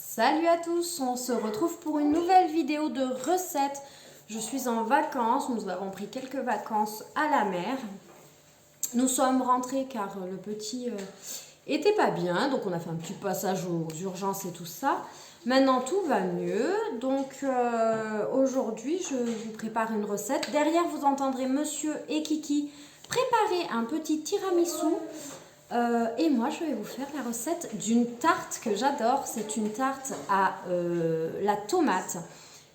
Salut à tous, on se retrouve pour une nouvelle vidéo de recettes. Je suis en vacances, nous avons pris quelques vacances à la mer. Nous sommes rentrés car le petit était pas bien, donc on a fait un petit passage aux urgences et tout ça. Maintenant tout va mieux, donc aujourd'hui je vous prépare une recette. Derrière vous entendrez Monsieur et Kiki préparer un petit tiramisu. Et moi, je vais vous faire la recette d'une tarte que j'adore. C'est une tarte à la tomate.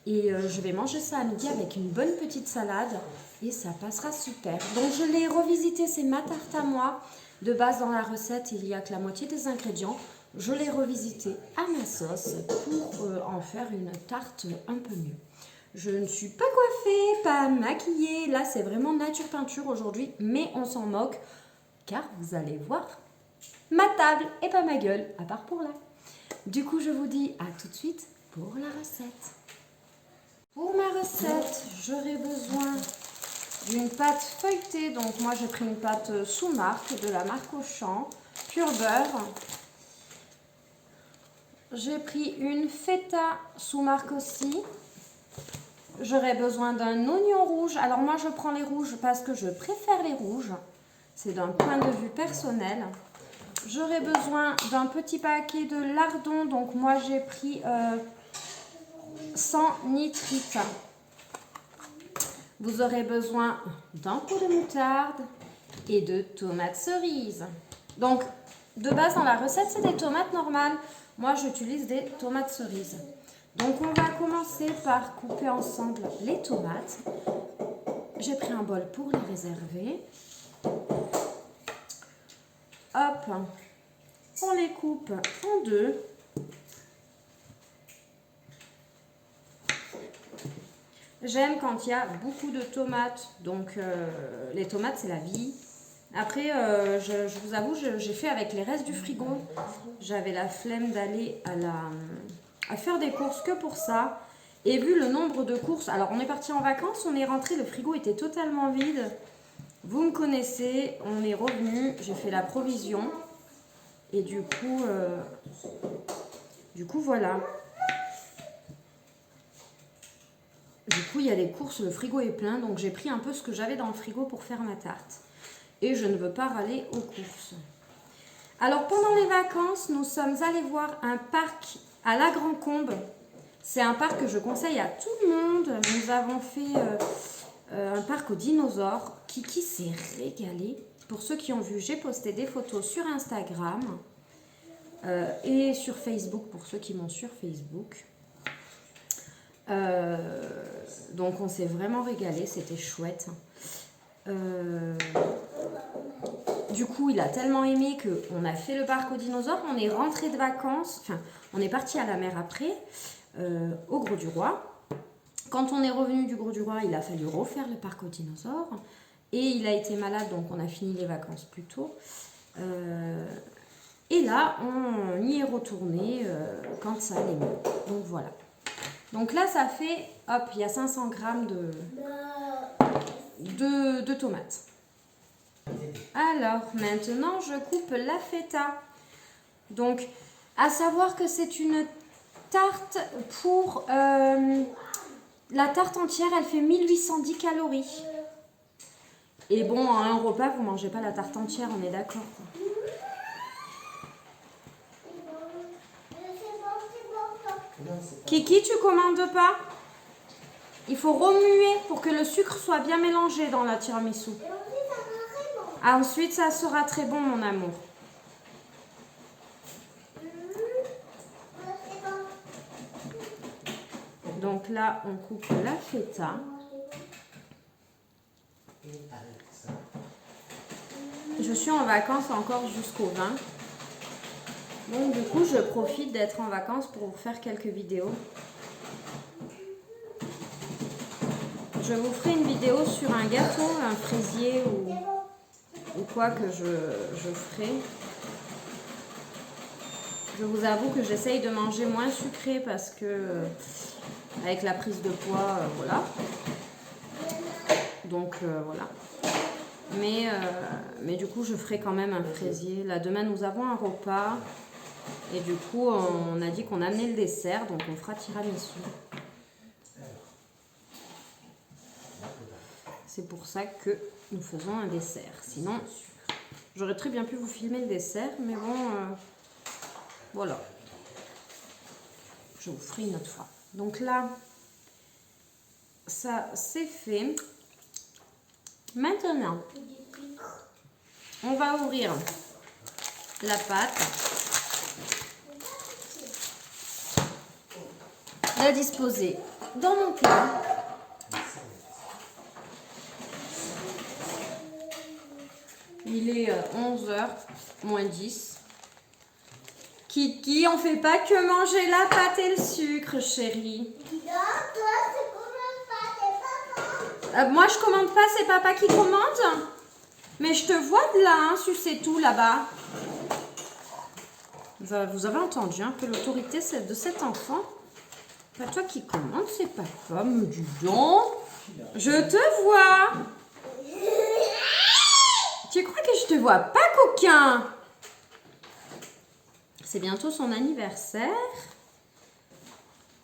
Et je vais manger ça à midi avec une bonne petite salade. Et ça passera super. Donc, je l'ai revisité. C'est ma tarte à moi. De base, dans la recette, il n'y a que la moitié des ingrédients. Je l'ai revisité à ma sauce pour en faire une tarte un peu mieux. Je ne suis pas coiffée, pas maquillée. Là, c'est vraiment nature peinture aujourd'hui. Mais on s'en moque. Car vous allez voir ma table et pas ma gueule, à part pour là. Du coup, je vous dis à tout de suite pour la recette. Pour ma recette, j'aurai besoin d'une pâte feuilletée. Donc moi, j'ai pris une pâte sous marque, de la marque Auchan, pur beurre. J'ai pris une feta sous marque aussi. J'aurai besoin d'un oignon rouge. Alors moi, je prends les rouges parce que je préfère les rouges. C'est d'un point de vue personnel. J'aurai besoin d'un petit paquet de lardons. Donc moi j'ai pris 100 nitrites. Vous aurez besoin d'un pot de moutarde et de tomates cerises. Donc de base dans la recette c'est des tomates normales. Moi j'utilise des tomates cerises. Donc on va commencer par couper ensemble les tomates. J'ai pris un bol pour les réserver. Hop, on les coupe en deux. J'aime quand il y a beaucoup de tomates, donc les tomates c'est la vie. Après, je vous avoue, j'ai fait avec les restes du frigo. J'avais la flemme d'aller à faire des courses que pour ça. Et vu le nombre de courses, alors on est parti en vacances, on est rentré, le frigo était totalement vide. Vous me connaissez, on est revenu, j'ai fait la provision et du coup voilà. Du coup il y a les courses, le frigo est plein, donc j'ai pris un peu ce que j'avais dans le frigo pour faire ma tarte. Et je ne veux pas râler aux courses. Alors pendant les vacances, nous sommes allés voir un parc à la Grand Combe. C'est un parc que je conseille à tout le monde. Nous avons fait un parc aux dinosaures. Kiki s'est régalé. Pour ceux qui ont vu, j'ai posté des photos sur Instagram et sur Facebook pour ceux qui m'ont sur Facebook. Donc on s'est vraiment régalé, c'était chouette. Du coup, il a tellement aimé qu'on a fait le parc aux dinosaures. On est rentré de vacances, enfin, on est parti à la mer après, au Grau du Roi. Quand on est revenu du Grau du Roi, il a fallu refaire le parc aux dinosaures. Et il a été malade, donc on a fini les vacances plus tôt. Et là, on y est retourné quand ça allait mieux. Donc voilà. Donc là, ça fait, hop, il y a 500 grammes de tomates. Alors, maintenant, je coupe la feta. Donc, à savoir que c'est une tarte pour... la tarte entière, elle fait 1810 calories. Et bon, en un repas, vous ne mangez pas la tarte entière, on est d'accord. Kiki, tu commandes pas? Il faut remuer pour que le sucre soit bien mélangé dans la tiramisu. Ensuite, ça sera très bon, mon amour. Donc là, on coupe la feta. Je suis en vacances encore jusqu'au 20. Donc du coup, je profite d'être en vacances pour vous faire quelques vidéos. Je vous ferai une vidéo sur un gâteau, un fraisier ou quoi que je ferai. Je vous avoue que j'essaye de manger moins sucré parce que avec la prise de poids, voilà. Donc voilà. Mais du coup, je ferai quand même un fraisier. Là, demain, nous avons un repas. Et du coup, on a dit qu'on amenait le dessert, donc on fera tiramisu. C'est pour ça que nous faisons un dessert. Sinon, j'aurais très bien pu vous filmer le dessert, mais bon, voilà. Je vous ferai une autre fois. Donc là, ça c'est fait. Maintenant, on va ouvrir la pâte. La disposer dans mon plat. Il est 11h moins 10. Kiki, on fait pas que manger la pâte et le sucre, chérie. Non, toi, tu commandes pas, c'est papa. Moi, je commande pas, c'est papa qui commande. Mais je te vois de là, hein, sucer tout là-bas. Vous avez entendu un peu l'autorité de cet enfant. Pas toi qui commande, c'est papa. Mais dis donc, je te vois. Tu crois que je te vois pas, coquin? C'est bientôt son anniversaire.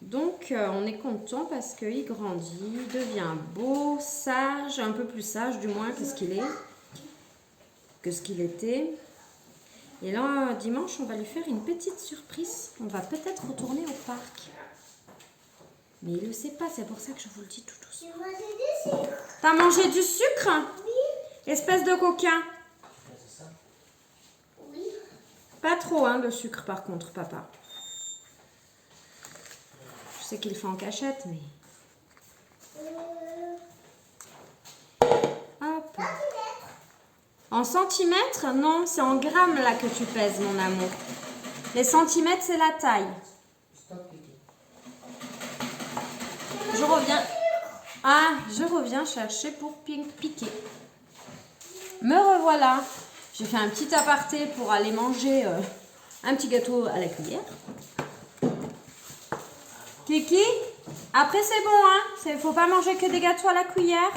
Donc, on est content parce qu'il grandit, il devient beau, sage, un peu plus sage du moins que ce qu'il est, que ce qu'il était. Et là, dimanche, on va lui faire une petite surprise. On va peut-être retourner au parc. Mais il ne le sait pas, c'est pour ça que je vous le dis tout doucement. Tu manges du sucre? T'as mangé du sucre? Oui. Espèce de coquin. Oui. Pas trop, hein, de sucre par contre, papa. Je sais qu'il fait en cachette, mais... Hop. En centimètres? Non, c'est en grammes là que tu pèses, mon amour. Les centimètres, c'est la taille. Je reviens. Ah, je reviens chercher pour piquer. Me revoilà. J'ai fait un petit aparté pour aller manger un petit gâteau à la cuillère. Kiki, après c'est bon, hein. Faut pas manger que des gâteaux à la cuillère.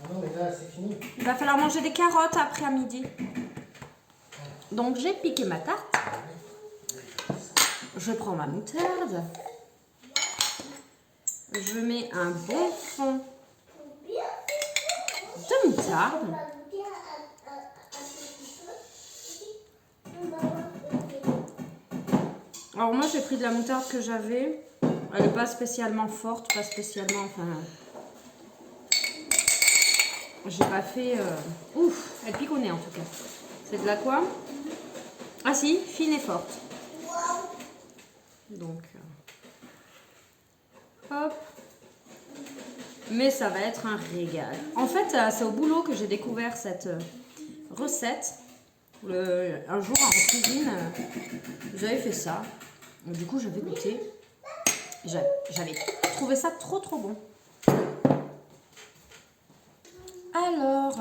Non, mais là, c'est fini. Il va falloir manger des carottes après à midi. Donc j'ai piqué ma tarte. Je prends ma moutarde. Je mets un bon fond de moutarde. Alors moi j'ai pris de la moutarde que j'avais. Elle n'est pas spécialement forte, pas spécialement, enfin... J'ai pas fait... Ouf, elle pique au nez en tout cas. C'est de la quoi? Ah si, fine et forte. Donc... hop. Mais ça va être un régal. En fait, c'est au boulot que j'ai découvert cette recette. Un jour en cuisine, j'avais fait ça. Donc, du coup, j'avais goûté. J'avais trouvé ça trop bon. Alors,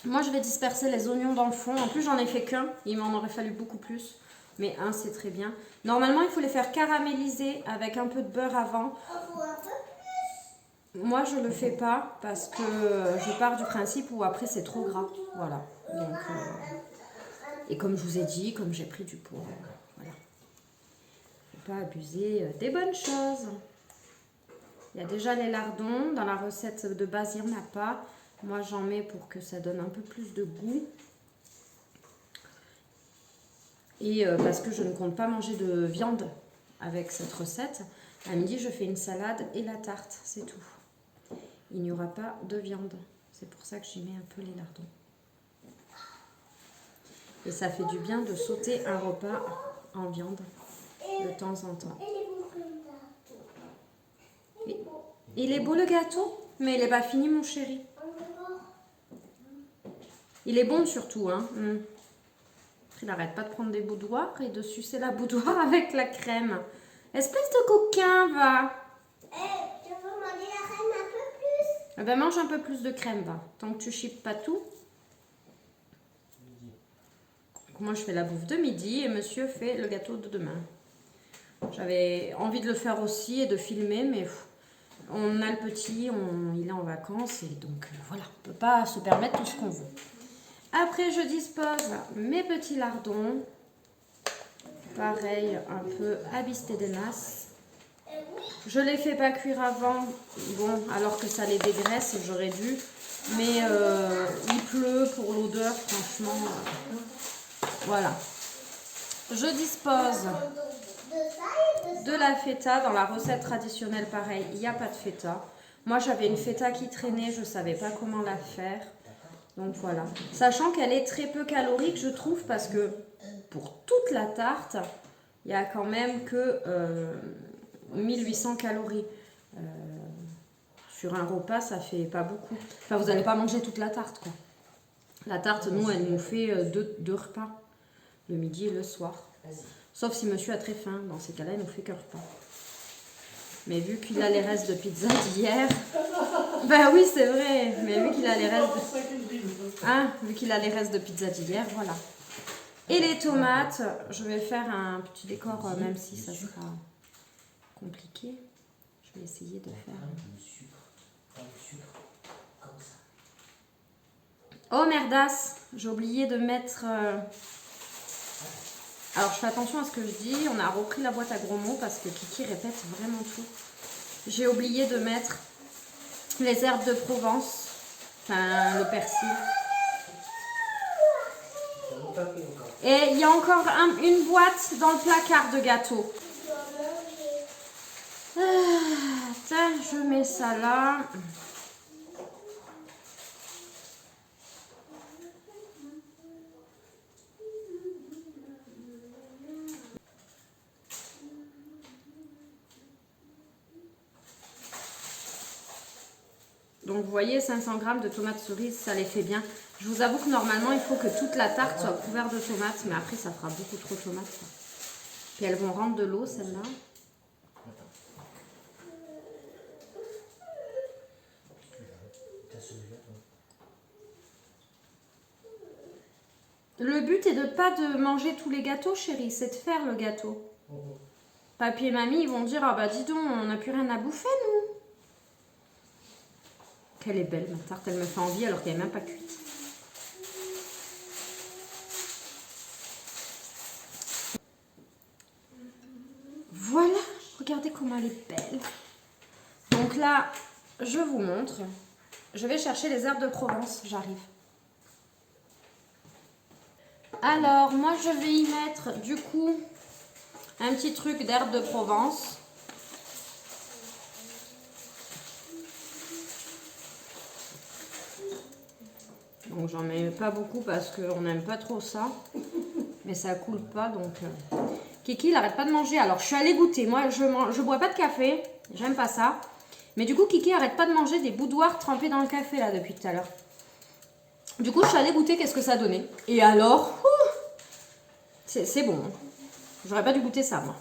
moi je vais disperser les oignons dans le fond. En plus, j'en ai fait qu'un. Il m'en aurait fallu beaucoup plus. Mais un, c'est très bien. Normalement, il faut les faire caraméliser avec un peu de beurre avant. Moi, je le fais pas parce que je pars du principe où après, c'est trop gras. Voilà. Donc, et comme je vous ai dit, comme j'ai pris du poids, voilà. Faut pas abuser des bonnes choses. Il y a déjà les lardons. Dans la recette de base, il n'y en a pas. Moi, j'en mets pour que ça donne un peu plus de goût. Et parce que je ne compte pas manger de viande avec cette recette. À midi, je fais une salade et la tarte, c'est tout. Il n'y aura pas de viande. C'est pour ça que j'y mets un peu les lardons. Et ça fait du bien de sauter un repas en viande de temps en temps. Il est beau le gâteau, mais il n'est pas fini, mon chéri. Il est bon surtout, hein. Il n'arrête pas de prendre des boudoirs et de sucer la boudoir avec la crème. Espèce de coquin, va. Je veux manger la crème un peu plus. Eh ben, mange un peu plus de crème, va. Tant que tu chippes pas tout. Donc, moi, je fais la bouffe de midi et monsieur fait le gâteau de demain. J'avais envie de le faire aussi et de filmer, mais on a le petit, il est en vacances et donc voilà, on ne peut pas se permettre tout ce qu'on veut. Après, je dispose mes petits lardons. Pareil, un peu abistedenas. Je les fais pas cuire avant, bon, alors que ça les dégraisse, j'aurais dû. Mais il pleut pour l'odeur, franchement. Voilà. Je dispose de la feta. Dans la recette traditionnelle, pareil, il n'y a pas de feta. Moi, j'avais une feta qui traînait, je ne savais pas comment la faire. Donc voilà. Sachant qu'elle est très peu calorique, je trouve, parce que pour toute la tarte, il n'y a quand même que 1800 calories. Sur un repas, ça fait pas beaucoup. Enfin, vous n'allez pas manger toute la tarte, quoi. La tarte, nous, elle nous fait deux repas. Le midi et le soir. Sauf si monsieur a très faim. Dans ces cas-là, il nous fait qu'un repas. Mais vu qu'il a les restes de pizza d'hier... Ben oui, c'est vrai. Mais vu qu'il a les restes vu qu'il a les restes de pizza d'hier, voilà. Et les tomates, je vais faire un petit décor, même si ça sera compliqué. Je vais essayer de faire... Oh merdasse, j'ai oublié de mettre... Alors je fais attention à ce que je dis, on a repris la boîte à gros mots parce que Kiki répète vraiment tout. J'ai oublié de mettre les herbes de Provence, enfin le persil. Et il y a encore une boîte dans le placard de gâteaux. Tiens, je mets ça là. Donc vous voyez, 500 g de tomates cerises, ça les fait bien. Je vous avoue que normalement, il faut que toute la tarte soit couverte de tomates, mais après, ça fera beaucoup trop de tomates, quoi. Puis elles vont rendre de l'eau, celles-là. Le but est de pas de manger tous les gâteaux, chérie, c'est de faire le gâteau. Papy et mamie, ils vont dire, ah bah dis donc, on n'a plus rien à bouffer, nous. Qu'elle est belle, ma tarte, elle me fait envie alors qu'elle n'est même pas cuite. Voilà, regardez comment elle est belle. Donc là, je vous montre. Je vais chercher les herbes de Provence, j'arrive. Alors, moi je vais y mettre du coup un petit truc d'herbes de Provence. Donc j'en mets pas beaucoup parce qu'on n'aime pas trop ça. Mais ça coule pas donc... Kiki il arrête pas de manger. Alors je suis allée goûter. Moi je bois pas de café. J'aime pas ça. Mais du coup Kiki arrête pas de manger des boudoirs trempés dans le café là depuis tout à l'heure. Du coup je suis allée goûter qu'est-ce que ça donnait. Et alors, c'est bon. J'aurais pas dû goûter ça moi.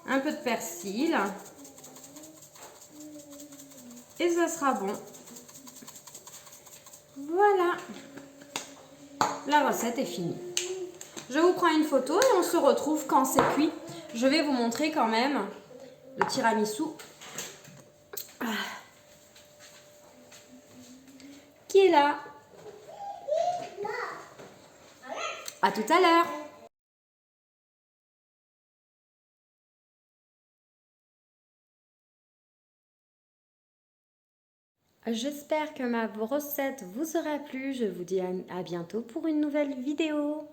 Un peu de persil. Et ça sera bon. Voilà. La recette est finie. Je vous prends une photo et on se retrouve quand c'est cuit. Je vais vous montrer quand même le tiramisu qui est là. À tout à l'heure. J'espère que ma recette vous aura plu. Je vous dis à bientôt pour une nouvelle vidéo.